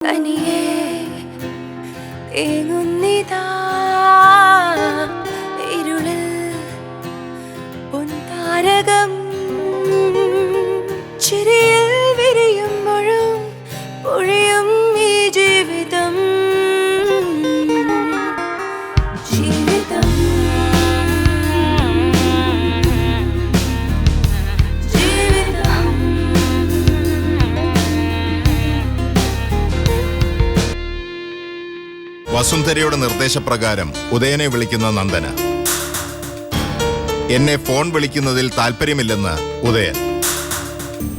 തനിയേ തേങ്ങുന്നിതാ ഇരുളിൽ പൊൻതാരകം ചിരിയിൽ വിരിയുമ്പോഴും പൊഴിയും ഈ ജീവിതം ജീവിതം ജീവിതം വസുന്ധരയുടെ നിർദ്ദേശപ്രകാരം ഉദയനെ വിളിക്കുന്ന നന്ദന. എന്നെ ഫോൺ വിളിക്കുന്നതിൽ താല്പര്യമില്ലെന്ന് ഉദയൻ.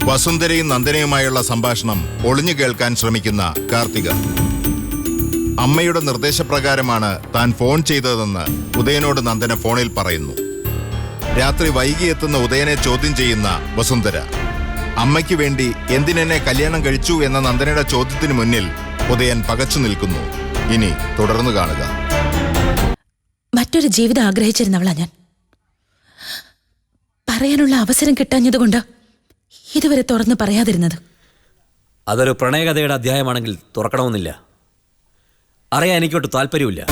വസുന്ധരയും നന്ദനയുമായുള്ള സംഭാഷണം ഒളിഞ്ഞു കേൾക്കാൻ ശ്രമിക്കുന്ന കാർത്തിക. അമ്മയുടെ നിർദ്ദേശപ്രകാരമാണ് താൻ ഫോൺ ചെയ്തതെന്ന് ഉദയനോട് നന്ദന ഫോണിൽ പറയുന്നു. രാത്രി വൈകിയെത്തുന്ന ഉദയനെ ചോദ്യം ചെയ്യുന്ന വസുന്ധര. അമ്മയ്ക്ക് വേണ്ടി എന്തിനെന്നെ കല്യാണം കഴിച്ചു എന്ന നന്ദനയുടെ ചോദ്യത്തിന് മുന്നിൽ ഉദയൻ പകച്ചു നിൽക്കുന്നു. ഇനി തുടർന്ന് കാണുക. മറ്റൊരു ജീവിതം ആഗ്രഹിച്ചിരുന്നവളാ ഞാൻ. പറയാനുള്ള അവസരം കിട്ടാഞ്ഞതുകൊണ്ട് ഇതുവരെ തുറന്നു പറയാതിരുന്നത്. അതൊരു പ്രണയകഥയുടെ അധ്യായമാണെങ്കിൽ തുറക്കണമെന്നില്ല. അറിയാൻ എനിക്കൊട്ട് താല്പര്യമില്ല.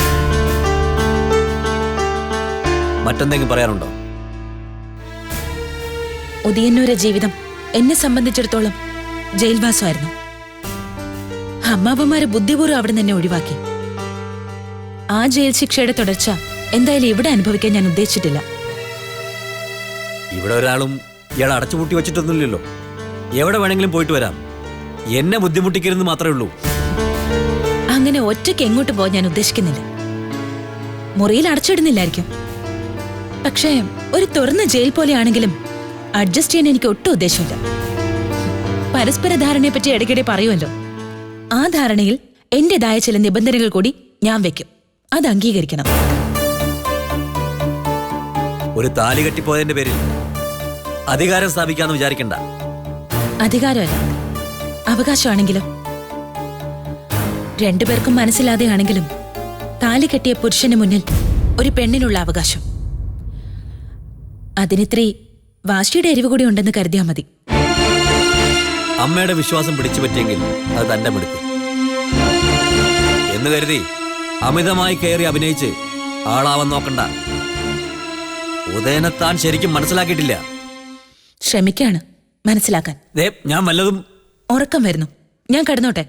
മറ്റെന്തെങ്കിലും പറയാനുണ്ടോ? ഉദയന്നൂരെ ജീവിതം എന്നെ സംബന്ധിച്ചിടത്തോളം ജയിൽവാസമായിരുന്നു. അമ്മാവന്മാരെ ബുദ്ധിപൂർവ്വം അവിടെ നിന്ന് എന്നെ ഒഴിവാക്കി. ആ ജയിൽ ശിക്ഷയുടെ തുടർച്ച എന്തായാലും ഇവിടെ അനുഭവിക്കാൻ ഞാൻ ഉദ്ദേശിച്ചിട്ടില്ല. ഇവിടെ ഒരാളും ഇയാൾ അടച്ചുപൂട്ടി വെച്ചിട്ടൊന്നുമില്ലല്ലോ. എവിടെ വേണമെങ്കിലും പോയിട്ട് വരാം. എന്നെ ബുദ്ധിമുട്ടിക്കരുതെന്ന് മാത്രമേ ഉള്ളൂ. അങ്ങനെ ഒറ്റയ്ക്ക് എങ്ങോട്ട് പോകാൻ ഞാൻ ഉദ്ദേശിക്കുന്നില്ല. മുറിയിൽ അടച്ചിടുന്നില്ലായിരിക്കും. പക്ഷേ ഒരു തുറന്ന ജയിൽ പോലെയാണെങ്കിലും അഡ്ജസ്റ്റ് ചെയ്യാൻ എനിക്ക് ഒട്ടും ഉദ്ദേശമില്ല. പരസ്പര ധാരണയെ പറ്റി ഇടയ്ക്കിടെ പറയുമല്ലോ. ആ ധാരണയിൽ എന്റേതായ ചില നിബന്ധനകൾ കൂടി ഞാൻ വെക്കും. അത് അംഗീകരിക്കണം. ഒരു താലി കെട്ടിപ്പോയതിന്റെ പേരിൽ അധികാരം സ്ഥാപിക്കാന്ന് വിചാരിക്കണ്ട. അധികാരമല്ല, അവകാശമാണെങ്കിലും. രണ്ടുപേർക്കും മനസ്സിലാതെയാണെങ്കിലും താലി കെട്ടിയ പുരുഷന് മുന്നിൽ ഒരു പെണ്ണിനുള്ള അവകാശം. അതിനിത്രി വാശിയുടെ എരിവ് കൂടി ഉണ്ടെന്ന് കരുതിയാൽ മതി. അമ്മയുടെ വിശ്വാസം പിടിച്ചു പറ്റിയെങ്കിൽ അത് തന്റെ മിടുക്ക് എന്ന് കരുതി അമിതമായി കയറി അഭിനയിച്ച് ആളാവാൻ നോക്കണ്ട. ഉദയനെ താൻ ശരിക്കും മനസ്സിലാക്കിയിട്ടില്ല. ശ്രമിക്കാണ് മനസ്സിലാക്കാൻ. ഞാൻ വല്ലതും. ഉറക്കം വരുന്നു, ഞാൻ കിടന്നോട്ടെ.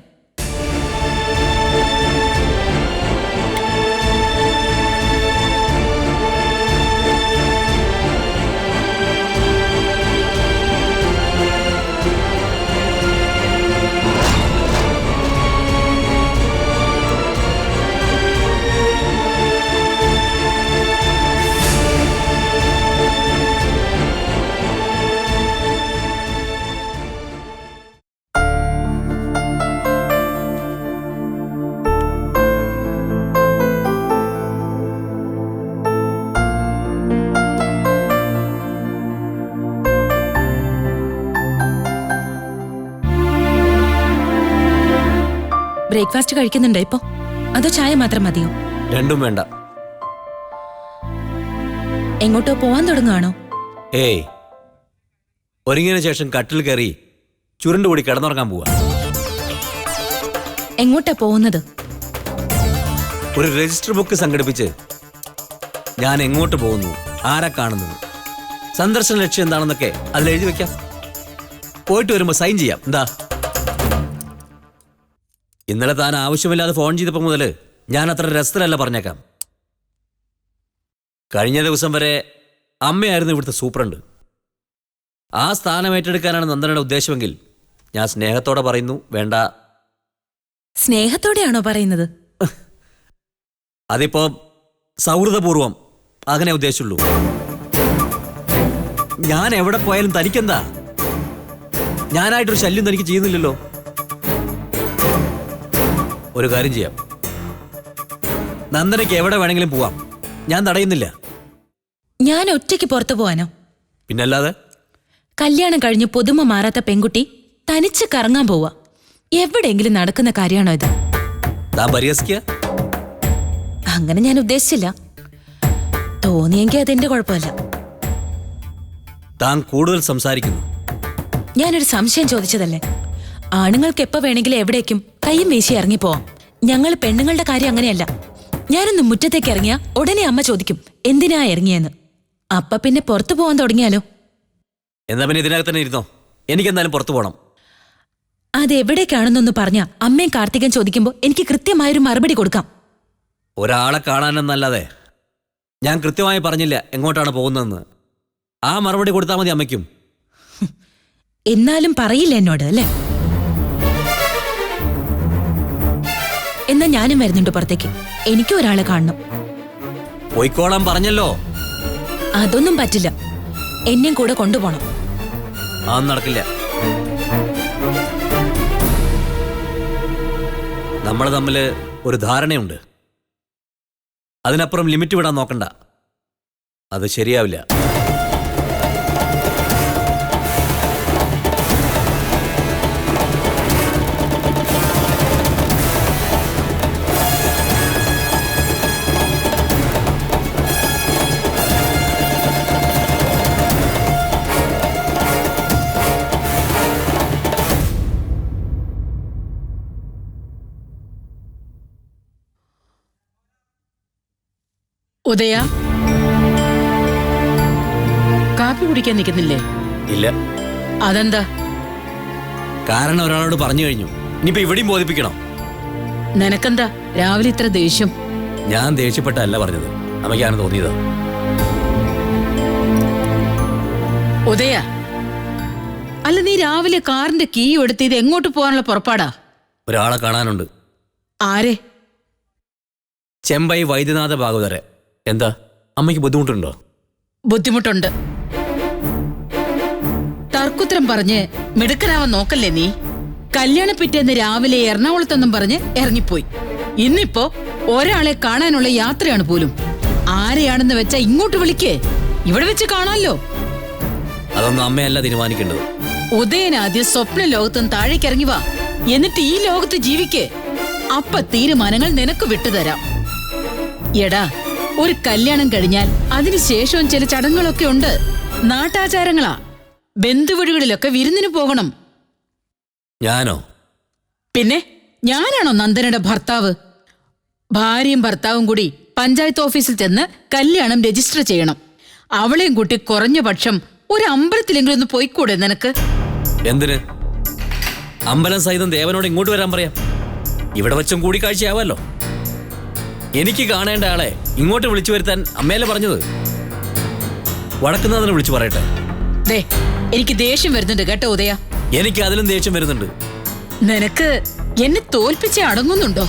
ബ്രേക്ക്ഫാസ്റ്റ് കഴിക്കുന്നുണ്ടോ ഇപ്പോ? അതോ ചായ മാത്രം മതിയോ? രണ്ടും വേണ്ട. എങ്ങോട്ടോ പോവാൻ തുടങ്ങുകയാണോ? ഏയ്, ഒരുങ്ങിയതിനു ശേഷം കട്ടിൽ കയറി ചുരുണ്ടുകൂടി കിടന്നുറങ്ങാൻ പോവാ. എങ്ങോട്ടാ പോകുന്നത്? ഒരു രജിസ്റ്റർ ബുക്ക് സംഘടിപ്പിച്ച് ഞാൻ എങ്ങോട്ട് പോകുന്നു, ആരെ കാണുന്നു, സന്ദർശന ലക്ഷ്യം എന്താണെന്നൊക്കെ അതിൽ എഴുതി വെക്കാം. പോയിട്ട് വരുമ്പോ സൈൻ ചെയ്യാം. എന്താ? ഇന്നലെ താൻ ആവശ്യമില്ലാതെ ഫോൺ ചെയ്തപ്പോൾ മുതൽ ഞാൻ അത്ര രസത്തിലല്ല പറഞ്ഞേക്കാം. കഴിഞ്ഞ ദിവസം വരെ അമ്മയായിരുന്നു ഇവിടുത്തെ സൂപ്രണ്ട്. ആ സ്ഥാനം ഏറ്റെടുക്കാനാണ് നന്ദനയുടെ ഉദ്ദേശമെങ്കിൽ ഞാൻ സ്നേഹത്തോടെ പറയുന്നു, വേണ്ട. സ്നേഹത്തോടെയാണോ പറയുന്നത്? അതിപ്പോ സൗഹൃദപൂർവം അങ്ങനെ ഉദ്ദേശിച്ചുള്ളൂ. ഞാൻ എവിടെ പോയാലും തനിക്കെന്താ? ഞാനായിട്ടൊരു ശല്യം തനിക്ക് ചെയ്യുന്നില്ലല്ലോ. ഒരു കാര്യം ചെയ്യാം, നന്ദനയ്ക്ക് എവിടെ വേണമെങ്കിലും പോവാം. ഞാൻ തടയുന്നില്ല. ഞാൻ ഒറ്റയ്ക്ക് പുറത്തു പോവാനോ? പിന്നല്ലാതെ. കല്യാണം കഴിഞ്ഞ് പുതുമ മാറാത്ത പെൺകുട്ടി തനിച്ച് കറങ്ങാൻ പോവാ. എവിടെയെങ്കിലും നടക്കുന്ന കാര്യമാണോ ഇത്? താൻ പരിഹസിക്കുക? അങ്ങനെ ഞാൻ ഉദ്ദേശിച്ചില്ല. തോന്നിയെങ്കിൽ അതെന്റെ കുഴപ്പമില്ല. താൻ കൂടുതൽ സംസാരിക്കുന്നു. ഞാനൊരു സംശയം ചോദിച്ചതല്ലേ? ആണുങ്ങൾക്ക് എപ്പോ വേണമെങ്കിലും എവിടേക്കും കയ്യും വീശി ഇറങ്ങിപ്പോവാം. ഞങ്ങൾ പെണ്ണുങ്ങളുടെ കാര്യം അങ്ങനെയല്ല. ഞാനൊന്ന് മുറ്റത്തേക്ക് ഇറങ്ങിയാ ഉടനെ അമ്മ ചോദിക്കും എന്തിനാ ഇറങ്ങിയെന്ന്. അപ്പ പിന്നെ പുറത്തു പോവാൻ തുടങ്ങിയാലോ? എന്നാ പിന്നെ ഇതിനകത്ത് തന്നെ ഇരുന്നോ. എനിക്കെന്തായാലും പുറത്തു പോകണം. അതെവിടേക്കാണെന്നൊന്ന് പറഞ്ഞാ അമ്മയും കാർത്തികൻ ചോദിക്കുമ്പോ എനിക്ക് കൃത്യമായൊരു മറുപടി കൊടുക്കാം. ഒരാളെ കാണാനെന്നല്ലാതെ ഞാൻ കൃത്യമായി പറഞ്ഞില്ല എങ്ങോട്ടാണ് പോകുന്നതെന്ന്. ആ മറുപടി കൊടുത്താൽ മതി അമ്മയ്ക്കും. എന്നാലും പറയില്ല എന്നോട് അല്ലേ? എന്നാ ഞാനും വരുന്നുണ്ട് പുറത്തേക്ക്. എനിക്കും ഒരാളെ കാണണം. പോയിക്കോളാൻ പറഞ്ഞല്ലോ. അതൊന്നും പറ്റില്ല. എന്നെയും കൂടെ കൊണ്ടുപോണം. അതൊന്നും നടക്കില്ല. നമ്മൾ തമ്മിൽ ഒരു ധാരണയുണ്ട്. അതിനപ്പുറം ലിമിറ്റ് വിടാൻ നോക്കണ്ട. അത് ശരിയാവില്ല. ഉദയ, കാപ്പി കുടിക്കാൻ നിൽക്കുന്നില്ലേ? ഇല്ല. അതെന്താ? കാരണം ഒരാളോട് പറഞ്ഞു കഴിഞ്ഞു. ഇനിയിപ്പോ ഇവിടെയും ബോധിപ്പിക്കണം. നിനക്കെന്താ രാവിലെ ഇത്ര ദേഷ്യം? ഞാൻ ദേഷ്യപ്പെട്ടല്ല പറഞ്ഞത്, അമ്മയ്ക്കാണ് തോന്നിയത്. ഉദയ, അല്ല നീ രാവിലെ കാറിന്റെ കീ എടുത്ത് ഇത് എങ്ങോട്ട് പോകാനുള്ള പുറപ്പാടാ? ഒരാളെ കാണാനുണ്ട്. ആരെ? ചെമ്പൈ വൈദ്യനാഥ ഭാഗവതരെ. എന്താ അമ്മയ്ക്ക് ബുദ്ധിമുട്ടുണ്ടോ? ബുദ്ധിമുട്ടുണ്ട്. തർക്കുത്തരം പറഞ്ഞ് മിടുക്കനാവാൻ നോക്കല്ലേ നീ. കല്യാണ പിറ്റേന്ന് രാവിലെ എറണാകുളത്തെന്നും പറഞ്ഞ് ഇറങ്ങിപ്പോയി. ഇന്നിപ്പോ ഒരാളെ കാണാനുള്ള യാത്രയാണ് പോലും. ആരെയാണെന്ന് വെച്ചാ ഇങ്ങോട്ട് വിളിക്കേ, ഇവിടെ വെച്ച് കാണാമല്ലോ. അതൊന്നും അമ്മയല്ല തീരുമാനിക്കേണ്ടത്. ഉദയനാദ്യം സ്വപ്ന ലോകത്തുനിന്ന് താഴേക്ക് ഇറങ്ങി വാ. എന്നിട്ട് ഈ ലോകത്ത് ജീവിക്കേ. അപ്പ തീരുമാനങ്ങൾ നിനക്ക് വിട്ടുതരാം. എടാ, ഒരു കല്യാണം കഴിഞ്ഞാൽ അതിനുശേഷവും ചില ചടങ്ങുകളൊക്കെ ഉണ്ട്. നാട്ടാചാരങ്ങളാ. ബന്ധുവീടുകളിലൊക്കെ വിരുന്നിന് പോകണം. ഞാനോ? പിന്നെ ഞാനാണോ നന്ദനയുടെ ഭർത്താവ്? ഭാര്യയും ഭർത്താവും കൂടി പഞ്ചായത്ത് ഓഫീസിൽ ചെന്ന് കല്യാണം രജിസ്റ്റർ ചെയ്യണം. അവളെയും കൂട്ടി കുറഞ്ഞ പക്ഷം ഒരു അമ്പലത്തിലെങ്കിലും ഒന്ന് പോയിക്കൂടെ നിനക്ക്? എന്തിന്? അമ്പലം സഹിതം ദേവനോട് ഇങ്ങോട്ട് വരാൻ പറയാം. ഇവിടെ വെച്ചും കൂടിക്കാഴ്ചയാവല്ലോ. എനിക്ക് കാണേണ്ട ആളെ ഇങ്ങോട്ട് വിളിച്ചു വരുത്താൻ അമ്മയല്ലേ പറഞ്ഞത്. വടക്കുന്നതിനെ വിളിച്ചു പറയട്ടെ. ദേ, എനിക്ക് ദേഷ്യം വരുന്നുണ്ട് കേട്ടോ ഉദയ. എനിക്ക് അതിലും ദേഷ്യം വരുന്നുണ്ട്. നിനക്ക് എന്നെ തോൽപ്പിച്ച് അടങ്ങുന്നുണ്ടോ?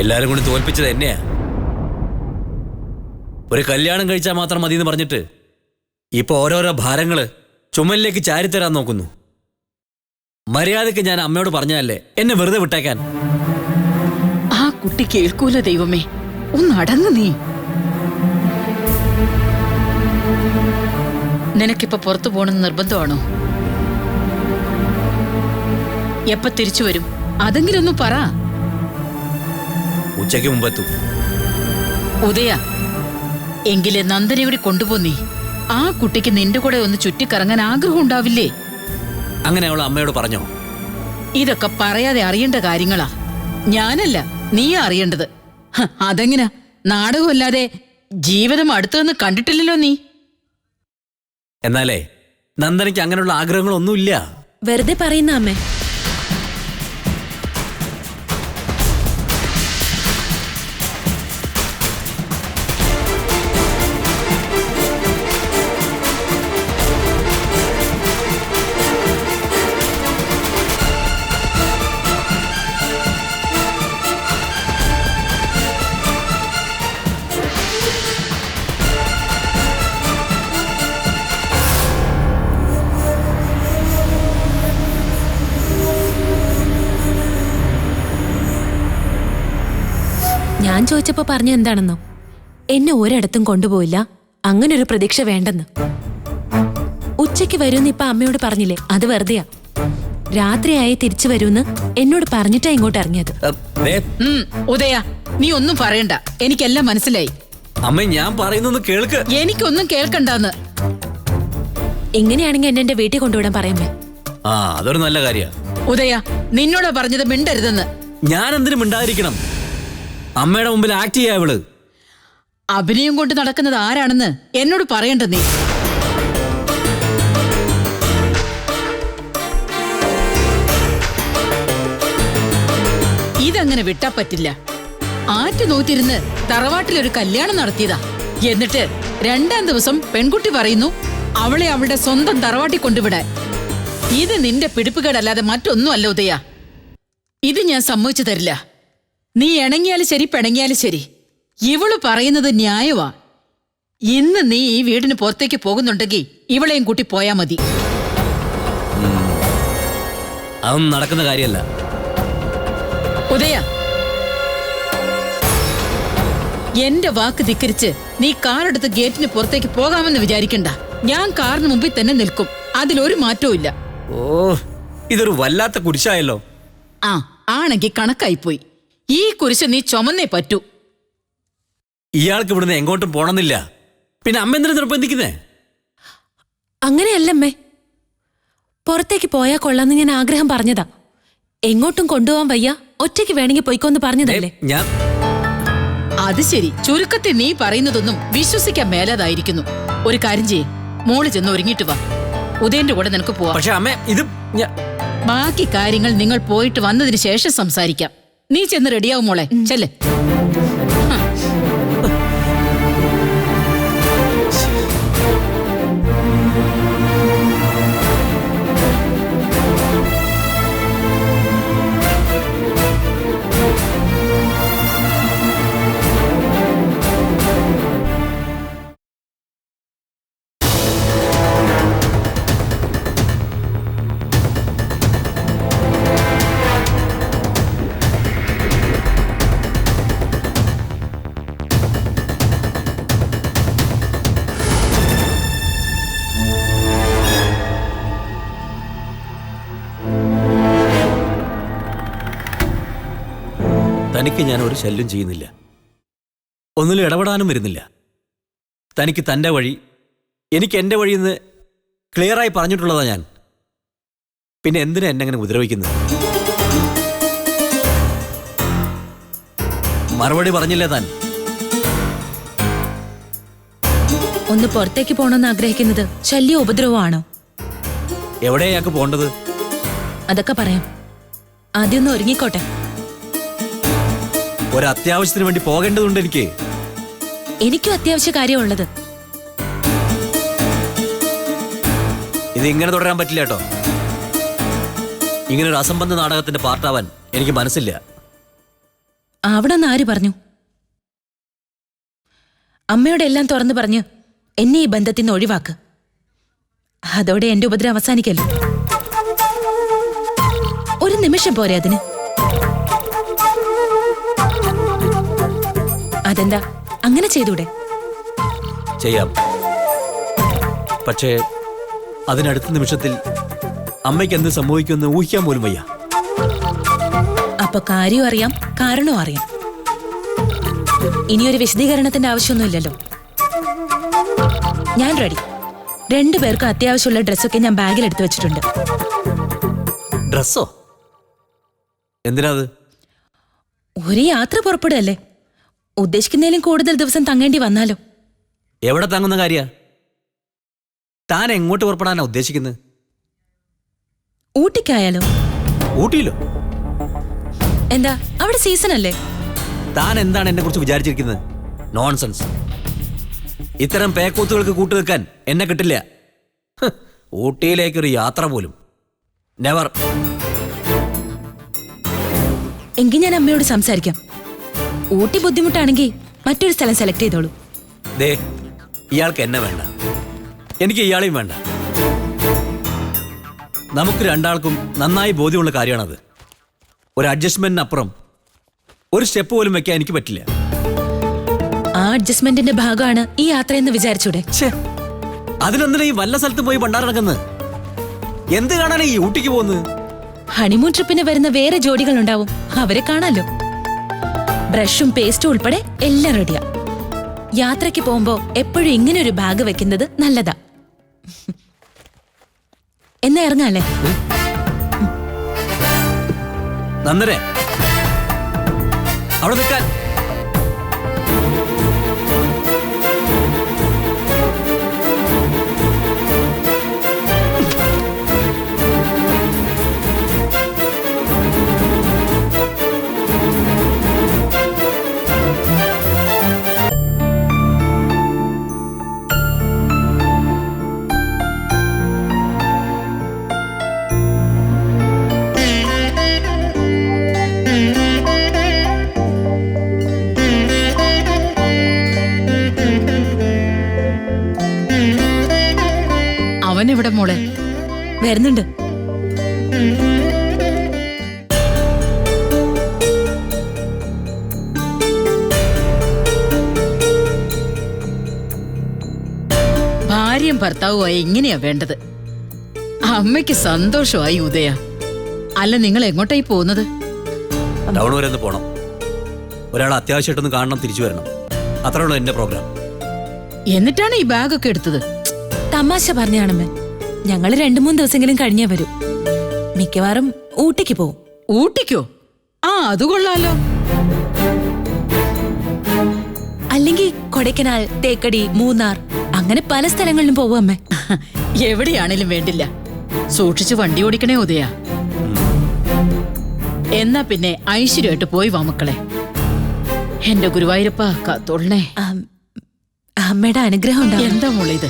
എല്ലാരും കൂടി തോൽപ്പിച്ചത് എന്നെയാ. ഒരു കല്യാണം കഴിച്ചാൽ മാത്രം മതി എന്ന് പറഞ്ഞിട്ട് ഇപ്പൊ ഓരോരോ ഭാരങ്ങള് ചുമലിലേക്ക് ചാരിത്തരാൻ നോക്കുന്നു. മര്യാദക്ക് ഞാൻ അമ്മയോട് പറഞ്ഞതല്ലേ എന്നെ വെറുതെ വിട്ടേക്കാൻ. ആ കുട്ടി കേൾക്കൂല. ദൈവമേ, ഒന്ന് അടങ്ങ് നീ. നിനക്കിപ്പോ പുറത്തു പോകണമെന്ന് നിർബന്ധമാണോ? എപ്പ തിരിച്ചു വരും? അതെങ്കിലും ഒന്ന് പറ. ഉച്ചയ്ക്ക് മുമ്പെത്തും. ഉദയ, എങ്കിലെ നന്ദനെ കൂടി കൊണ്ടുപോന്നീ. ആ കുട്ടിക്ക് നിന്റെ കൂടെ ഒന്ന് ചുറ്റിക്കറങ്ങാൻ ആഗ്രഹം ഉണ്ടാവില്ലേ? അങ്ങനെ അവൾ അമ്മയോട് പറഞ്ഞോ? ഇതൊക്കെ പറയാതെ അറിയേണ്ട കാര്യങ്ങളാ. ഞാനല്ല, നീയാ അറിയേണ്ടത്. അതെങ്ങനാ? നാടകമല്ലാതെ ജീവിതം അടുത്തുനിന്ന് കണ്ടിട്ടില്ലല്ലോ നീ. എന്നാലേ നന്ദനയ്ക്ക് അങ്ങനെയുള്ള ആഗ്രഹങ്ങളൊന്നുമില്ല. വെറുതെ പറയുന്ന അമ്മേ. ഞാൻ ചോദിച്ചപ്പോ പറഞ്ഞ എന്താണെന്നോ? എന്നെ ഒരിടത്തും കൊണ്ടുപോയില്ല, അങ്ങനൊരു പ്രതീക്ഷ വേണ്ടെന്ന്. ഉച്ചയ്ക്ക് വരുമെന്ന് ഇപ്പൊ അമ്മയോട് പറഞ്ഞില്ലേ, അത് വെറുതെയാ. രാത്രിയായി തിരിച്ചു വരുമെന്ന് എന്നോട് പറഞ്ഞിട്ടാ ഇങ്ങോട്ട് ഇറങ്ങിയത്. ഉദയ, നീ ഒന്നും പറയണ്ട. എനിക്കെല്ലാം മനസ്സിലായി. അമ്മ, ഞാൻ പറയുന്നൊന്ന് കേൾക്ക്. എനിക്കൊന്നും കേൾക്കണ്ടെന്ന്. ഇങ്ങനെയാണെങ്കിൽ എന്നെ എന്റെ വീട്ടിൽ കൊണ്ടുവിടാൻ പറയാമേ. ആ അതൊരു നല്ല കാര്യ. ഉദയ, നിന്നോട് പറഞ്ഞത് മിണ്ടരുതെന്ന്. ഞാൻ എന്തിനു മിണ്ടാതിരിക്കണം? അമ്മയുടെ മുമ്പിൽ ആക്ട് ചെയ്യാ ഇവള്. അഭിനയം കൊണ്ട് നടക്കുന്നത് ആരാണെന്ന് എന്നോട് പറയണ്ട നീ. ഇതങ്ങനെ വിട്ടാ പറ്റില്ല. ആറ്റു നോറ്റിരുന്ന് തറവാട്ടിലൊരു കല്യാണം നടത്തിയതാ. എന്നിട്ട് 2-ാം ദിവസം പെൺകുട്ടി പറയുന്നു അവളെ അവളുടെ സ്വന്തം തറവാട്ടി കൊണ്ടുവിടാൻ. ഇത് നിന്റെ പിടിപ്പുകേടല്ലാതെ മറ്റൊന്നുമല്ല ഉദയ. ഇത് ഞാൻ സമ്മതിച്ചു തരില്ല. നീ ഇണങ്ങിയാലും ശരി പിണങ്ങിയാലും ശരി, ഇവള് പറയുന്നത് ന്യായവാ. ഇന്ന് നീ ഈ വീടിന് പുറത്തേക്ക് പോകുന്നുണ്ടെങ്കിൽ ഇവളെയും കൂട്ടി പോയാ മതി. അതൊന്നും നടക്കുന്ന കാര്യമല്ല. ഉദയ, എന്റെ വാക്ക് ധിക്കരിച്ച് നീ കാറെടുത്ത് ഗേറ്റിന് പുറത്തേക്ക് പോകാമെന്ന് വിചാരിക്കണ്ട. ഞാൻ കാറിന് മുമ്പിൽ തന്നെ നിൽക്കും. അതിലൊരു മാറ്റവും ഇല്ല. ഓ, ഇതൊരു വല്ലാത്ത കുരിശായല്ലോ. ആ ആണെങ്കി കണക്കായിപ്പോയി. ഈ കുരിശ് നീ ചുമന്നേ പറ്റൂ. ഇയാൾക്ക് ഇവിടുന്ന് എങ്ങോട്ടും പോണമെന്നില്ല. പിന്നെ അമ്മ എന്തിനു നിർബന്ധിക്കുന്നേ? അങ്ങനെയല്ലമ്മേ, പുറത്തേക്ക് പോയാൽ കൊള്ളാന്ന് ഞാൻ ആഗ്രഹം പറഞ്ഞതാ. എങ്ങോട്ടും കൊണ്ടുപോകാൻ വയ്യ, ഒറ്റയ്ക്ക് വേണമെങ്കിൽ പോയിക്കോന്ന് പറഞ്ഞതല്ലേ. ഞാൻ അത് ശരി, ചുരുക്കത്തിൽ നീ പറയുന്നതൊന്നും വിശ്വസിക്കാൻ മേലാതായിരിക്കുന്നു. ഒരു കാര്യം ചെയ്യ്, മോള് ചെന്ന് ഒരുങ്ങിട്ട് വാ. ഉദയന്റെ കൂടെ നിനക്ക് പോവാം. പക്ഷെ അമ്മ ഇത് ബാക്കി കാര്യങ്ങൾ നിങ്ങൾ പോയിട്ട് വന്നതിന് ശേഷം സംസാരിക്കാം. നീ ചെന്ന് റെഡിയാവും മോളെ, ചെല്ലേ. തനിക്ക് ഞാൻ ഒരു ശല്യം ചെയ്യുന്നില്ല, ഒന്നിലും ഇടപെടാനും വരുന്നില്ല. തനിക്ക് തൻ്റെ വഴി, എനിക്ക് എൻ്റെ വഴിയെന്ന് ക്ലിയറായി പറഞ്ഞിട്ടുള്ളതാ ഞാൻ. പിന്നെ എന്തിനാ എന്നെ അങ്ങനെ ഉപദ്രവിക്കുന്നത്? മറുപടി പറഞ്ഞില്ലേ താൻ? ഒന്ന് പുറത്തേക്ക് പോകണമെന്ന് ആഗ്രഹിക്കുന്നത് ശല്യ ഉപദ്രവമാണോ? എവിടെയാക്ക് പോണ്ടത്? അതൊക്കെ പറയാം. ആദ്യം ഒന്ന് ഒരുങ്ങിക്കോട്ടെ. ഒരത്യാവശ്യത്തിന് വേണ്ടി പോകേണ്ടതുണ്ട് എനിക്ക്. എനിക്കും അത്യാവശ്യ കാര്യമുള്ളത്. ഇത് ഇങ്ങനെ തുടരാൻ പറ്റില്ല കേട്ടോ. ഇങ്ങനെ ഒരു അസംബന്ധ നാടകത്തിന്റെ പാർട്ടാവാൻ എനിക്ക് മനസ്സില്ല. അവിടെന്ന് ആര് പറഞ്ഞു? അമ്മയോടെല്ലാം തുറന്നു പറഞ്ഞ് എന്നെ ഈ ബന്ധത്തിൽ നിന്ന് ഒഴിവാക്ക്. അതോടെ എന്റെ ഉപദ്രവം അവസാനിക്കല്ലോ. ഒരു നിമിഷം പോരെ അതിന്? അതെന്താ അങ്ങനെ ചെയ്തൂടെ? ചെയ്യാം. പക്ഷേ അതിനടുത്ത നിമിഷത്തിൽ അമ്മയ്ക്ക് എന്ത് സംഭവിക്കുമെന്ന് ഊഹിക്കാൻ പോലും വയ്യ. അപ്പൊ കാര്യം അറിയാം, കാരണവും അറിയാം. ഇനിയൊരു വിശദീകരണത്തിന്റെ ആവശ്യമൊന്നുമില്ലല്ലോ. ഞാൻ റെഡി. 2 പേർക്കും അത്യാവശ്യമുള്ള ഡ്രസ്സൊക്കെ ഞാൻ ബാഗിൽ എടുത്തു വെച്ചിട്ടുണ്ട്. ഡ്രസ്സോ? എന്തിനാ അത്? ഒരു യാത്ര പുറപ്പെടുകയല്ലേ, ഉദ്ദേശിക്കുന്നതിലും കൂടുതൽ ദിവസം തങ്ങേണ്ടി വന്നാലോ? എവിടെ തങ്ങുന്ന കാര്യ? താൻ എങ്ങോട്ട് പുറപ്പെടാനാ ഉദ്ദേശിക്കുന്നത്? ഊട്ടിക്കായാലോ? ഊട്ടിയിലോ? എന്താ അവിടെ സീസൺ അല്ലേ? താൻ എന്താണ് എന്നെ കുറിച്ച് വിചാരിച്ചിരിക്കുന്നത്? നോൺസെൻസ്. ഇത്തരം പേക്കൂത്തുകൾക്ക് കൂട്ടുനിൽക്കാൻ എന്നെ കിട്ടില്ല. ഊട്ടിയിലേക്കൊരു യാത്ര പോലും നെവർ. എങ്കിൽ ഞാൻ അമ്മയോട് സംസാരിക്കാം. ഊട്ടി ബുദ്ധിമുട്ടാണെങ്കിൽ മറ്റൊരു സ്ഥലം സെലക്ട് ചെയ്തോളൂ. ദേ, ഇയാൾക്ക് എന്നെ വേണ്ട, എനിക്ക് ഇയാളെയും വേണ്ട. നമുക്ക് രണ്ടാൾക്കും നന്നായി ബോധ്യമുള്ള കാര്യമാണത്. ഒരു അഡ്ജസ്റ്റ്മെന്റിനപ്പുറം ഒരു സ്റ്റെപ്പ് പോലും വെക്കാൻ എനിക്ക് പറ്റില്ല. ആ അഡ്ജസ്റ്റ്മെന്റിന്റെ ഭാഗമാണ് ഈ യാത്രയെന്ന് വിചാരിച്ചൂടെ? അതിനെന്തിനാ ഈ വല്ല സ്ഥലത്ത് പോയി പണ്ടാറടക്കുന്നത്? എന്ത് കാണാനാ ഈ ഊട്ടിക്ക് പോകുന്നത്? ഹണിമൂൺ ട്രിപ്പിന് വരുന്ന വേറെ ജോഡികൾ ഉണ്ടാവും, അവരെ കാണാലോ. ബ്രഷും പേസ്റ്റും ഉൾപ്പെടെ എല്ലാം റെഡിയാ. യാത്രയ്ക്ക് പോകുമ്പോ എപ്പോഴും ഇങ്ങനെ ഒരു ബാഗ് വെക്കുന്നത് നല്ലതാ. എന്നാ ഇറങ്ങാല്ലേ? നന്ദനെ, അവിടെ നിൽക്കാൻ. അവനെവിടെ മോളെ? വരുന്നുണ്ട്. ഭാര്യയും ഭർത്താവുമായി ഇങ്ങനെയാ വേണ്ടത്. അമ്മയ്ക്ക് സന്തോഷമായി ഉദയ. അല്ല, നിങ്ങൾ എങ്ങോട്ടായി പോകുന്നത്? ടൗൺ വരെ ഒന്ന് പോണം. ഒരാൾ അത്യാവശ്യമായിട്ടൊന്ന് കാണണം, തിരിച്ചു വരണം. അത്രയുള്ളൂ എന്റെ പ്രോഗ്രാം. എന്നിട്ടാണ് ഈ ബാഗൊക്കെ എടുത്തത്? തമാശ പറഞ്ഞാണമ്മേ. ഞങ്ങള് 2-3 ദിവസമെങ്കിലും കഴിഞ്ഞേ വരൂ. മിക്കവാറും ഊട്ടിക്ക് പോവും. ഊട്ടിക്കോ? ആ, അത് കൊള്ളാലോ. അല്ലെങ്കിൽ കൊടൈക്കനാൽ, തേക്കടി, മൂന്നാർ, അങ്ങനെ പല സ്ഥലങ്ങളിലും പോവും അമ്മേ. എവിടെയാണേലും വേണ്ടില്ല, സൂക്ഷിച്ച് വണ്ടി ഓടിക്കണേ ഉദയ. എന്നാ പിന്നെ ഐശ്വര്യമായിട്ട് പോയി വാ മക്കളെ. എന്റെ ഗുരുവായൂരപ്പ കാത്തോളണേ. അമ്മയുടെ അനുഗ്രഹം ഉണ്ടാവും. എന്താ മോളെ ഇത്?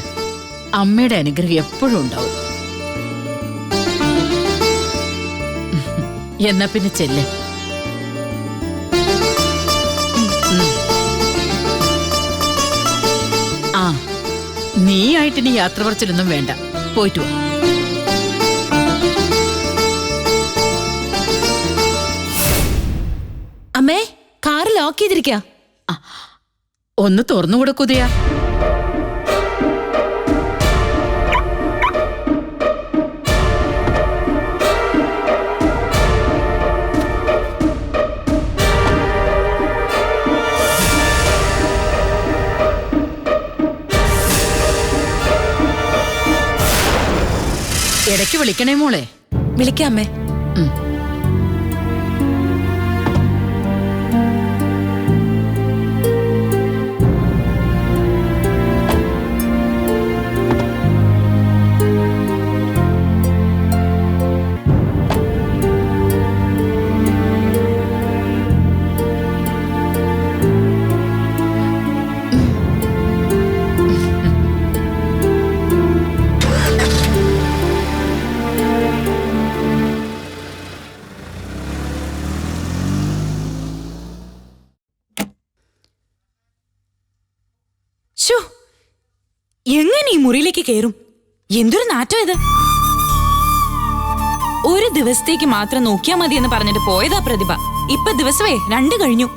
അമ്മയുടെ അനുഗ്രഹം എപ്പോഴും ഉണ്ടാവും. എന്നാ പിന്നെ ചെല്ല്. ആ, നീ ആയിട്ടിനി യാത്ര പറച്ചിലൊന്നും വേണ്ട, പോയിട്ട് വാ. അമ്മേ, കാർ ലോക്ക് ചെയ്തിരിക്കാ. ഒന്ന് തുറന്നു കൊടുക്കുതയാ. ഇടയ്ക്ക് വിളിക്കണേ മോളെ. വിളിക്കാം അമ്മേ. എങ്ങനെ ഈ മുറിയിലേക്ക് കയറും? എന്തൊരു നാറ്റം ഇത്! ഒരു ദിവസത്തേക്ക് മാത്രം നോക്കിയാ മതി എന്ന് പറഞ്ഞിട്ട് പോയതാ പ്രതിഭ. ഇപ്പൊ ദിവസമേ 2 കഴിഞ്ഞു.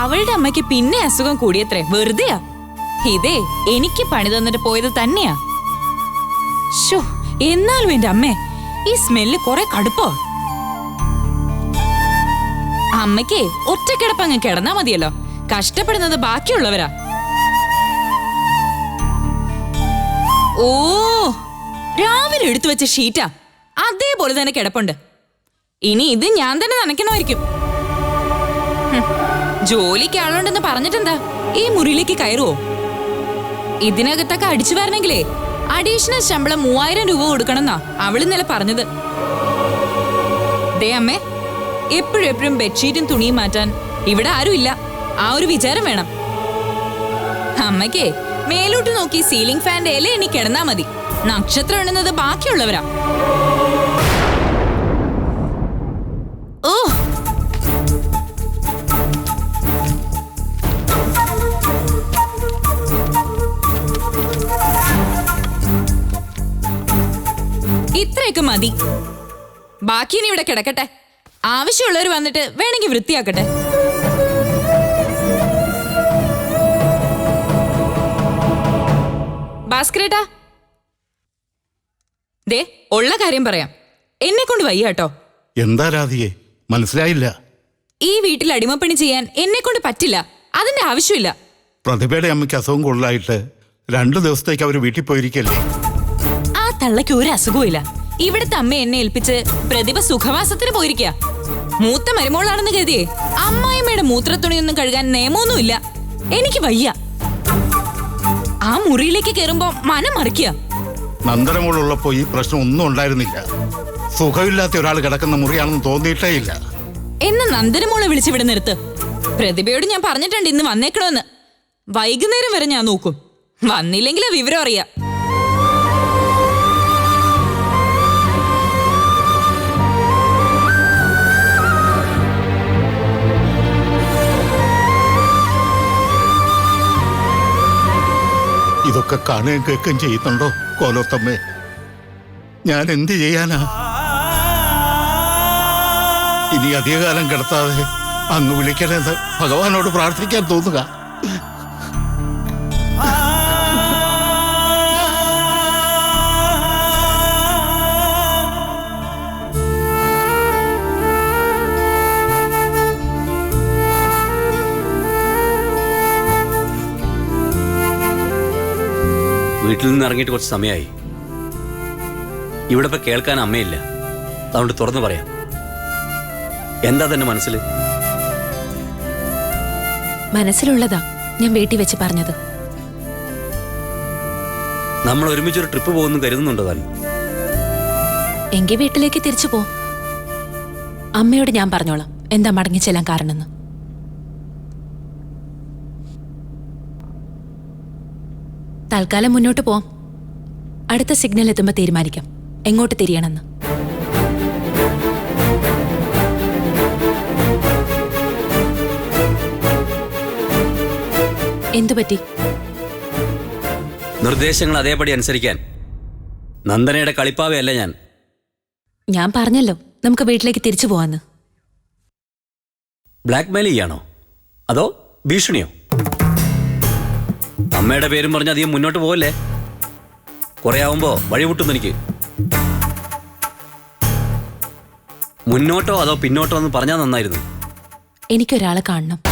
അവളുടെ അമ്മയ്ക്ക് പിന്നെ അസുഖം കൂടിയത്രേ. വെറുതെയാ. ഇതേ എനിക്ക് പണി തന്നിട്ട് പോയത് തന്നെയാ. ഷോ, എന്നാലും എന്റെ അമ്മേ, ഈ സ്മെല്ല് കുറെ കടുപ്പോ. അമ്മയ്ക്ക് ഒറ്റക്കിടപ്പങ്ങ് കിടന്നാ മതിയല്ലോ. കഷ്ടപ്പെടുന്നത് ബാക്കിയുള്ളവരാ. ഓ, രാവിലെ എടുത്തു വെച്ച ഷീറ്റാ, അതേപോലെ തന്നെ കിടപ്പുണ്ട്. ഇനി ഇത് ഞാൻ തന്നെ നനയ്ക്കണമായിരിക്കും. ജോലിക്ക് ആളുണ്ടെന്ന് പറഞ്ഞിട്ടെന്താ, ഈ മുറിയിലേക്ക് കയറുവോ? ഇതിനകത്തൊക്കെ അടിച്ചു വരണമെങ്കിലേ അഡീഷണൽ ശമ്പളം 3000 രൂപ കൊടുക്കണമെന്നാ അവള് ഇന്നലെ പറഞ്ഞത്. ദേ അമ്മേ, എപ്പോഴും ബെഡ്ഷീറ്റും തുണിയും മാറ്റാൻ ഇവിടെ ആരും ഇല്ല. ആ ഒരു വിചാരം വേണം. അമ്മയ്ക്ക് മേലോട്ട് നോക്കി സീലിംഗ് ഫാന്റെ ഇല എണി കിടന്നാ മതി. നക്ഷത്രം എണ്ണുന്നത് ബാക്കിയുള്ളവരാ. ഓ, ഇത്രയൊക്കെ മതി. ബാക്കിനി ഇവിടെ കിടക്കട്ടെ. ആവശ്യമുള്ളവർ വന്നിട്ട് വേണമെങ്കിൽ വൃത്തിയാക്കട്ടെ. ഭാസ്കരേട്ടാ, ദേ ഉള്ള കാര്യം പറയാം. എന്നെ കൊണ്ട് വയ്യ കേട്ടോ. എന്താ രാധികെ, മനസ്സിലായില്ല? ഈ വീട്ടിൽ അടിമപ്പണി ചെയ്യാൻ എന്നെ കൊണ്ട് പറ്റില്ല. അതിന്റെ ആവശ്യമില്ല. പ്രതിഭയുടെ അമ്മയ്ക്ക് അസുഖം കൂടുതലായിട്ട് 2 ദിവസത്തേക്ക് അവർ വീട്ടിൽ പോയിരിക്കല്ലേ? ആ തള്ളയ്ക്ക് ഒരു അസുഖവും ഇല്ല. ഇവിടുത്തെ അമ്മ എന്നെ ഏൽപ്പിച്ച് പ്രതിഭ സുഖവാസത്തിന് പോയിരിക്കുക. മൂത്ത മരുമോളാണെന്ന് കരുതിയേ അമ്മായിമ്മയുടെ മൂത്രത്തുണിയൊന്നും കഴുകാൻ നിയമമൊന്നുമില്ല. എനിക്ക് വയ്യ. ആ മുറിയിലേക്ക് കയറുമ്പോ മനം മറിക്കുക. നന്ദനമോളുള്ളപ്പോ ഈ പ്രശ്നം ഒന്നും ഉണ്ടായിരുന്നില്ല. സുഖമില്ലാത്ത ഒരാൾ കിടക്കുന്ന മുറിയാണെന്ന് തോന്നിയിട്ടേ ഇല്ല. എന്ന് നന്ദനമോളെ വിളിച്ചിവിടെ നിർത്ത്. പ്രതിഭയോട് ഞാൻ പറഞ്ഞിട്ടുണ്ട് ഇന്ന് വന്നേക്കണമെന്ന്. വൈകുന്നേരം വരെ ഞാൻ നോക്കും. വന്നില്ലെങ്കിൽ വിവരം അറിയാം. ഇതൊക്കെ കാണുകയും കേൾക്കുകയും ചെയ്യുന്നുണ്ടോ കോലോത്തമ്മേ? ഞാൻ എന്ത് ചെയ്യാനാ? ഇനി അധികകാലം കിടത്താതെ അങ്ങ് വിളിക്കണമെന്ന് ഭഗവാനോട് പ്രാർത്ഥിക്കാൻ തോന്നുക. വീട്ടിൽ നിന്ന് ഇറങ്ങിയിട്ട് കുറച്ച് സമയമായി. ഇവിടെ ഇപ്പൊ കേൾക്കാൻ അമ്മയില്ല. അതുകൊണ്ട് തുറന്നു പറയാം. എന്താ തന്നെ മനസ്സിൽ? മനസ്സിലുള്ളതാ ഞാൻ വീട്ടിൽ വെച്ച് പറഞ്ഞത്. നമ്മൾ ഒരുമിച്ചൊരു ട്രിപ്പ് പോകുന്നു കരുതുന്നുണ്ടോ താൻ? എങ്കിൽ വീട്ടിലേക്ക് തിരിച്ചു പോ. അമ്മയോട് ഞാൻ പറഞ്ഞോളാം എന്താ മടങ്ങിച്ചെല്ലാൻ കാരണമെന്ന്. തൽക്കാലം മുന്നോട്ട് പോവാം. അടുത്ത സിഗ്നൽ എത്തുമ്പോൾ തീരുമാനിക്കാം എങ്ങോട്ട് തിരിയണമെന്ന്. എന്തുപറ്റി? നിർദ്ദേശങ്ങൾ അതേപടി അനുസരിക്കാൻ നന്ദനയുടെ കളിപ്പാവയല്ല ഞാൻ. ഞാൻ പറഞ്ഞല്ലോ നമുക്ക് വീട്ടിലേക്ക് തിരിച്ചു പോവാന്ന്. ബ്ലാക്ക് മെയിൽ ചെയ്യാണോ അതോ ഭീഷണിയോ? അമ്മയുടെ പേരും പറഞ്ഞ് അധികം മുന്നോട്ട് പോകല്ലേ. കുറെ ആവുമ്പോ വഴിമുട്ടുന്നു എനിക്ക്. മുന്നോട്ടോ അതോ പിന്നോട്ടോ എന്ന് പറഞ്ഞാൽ നന്നായിരുന്നു. എനിക്കൊരാളെ കാണണം.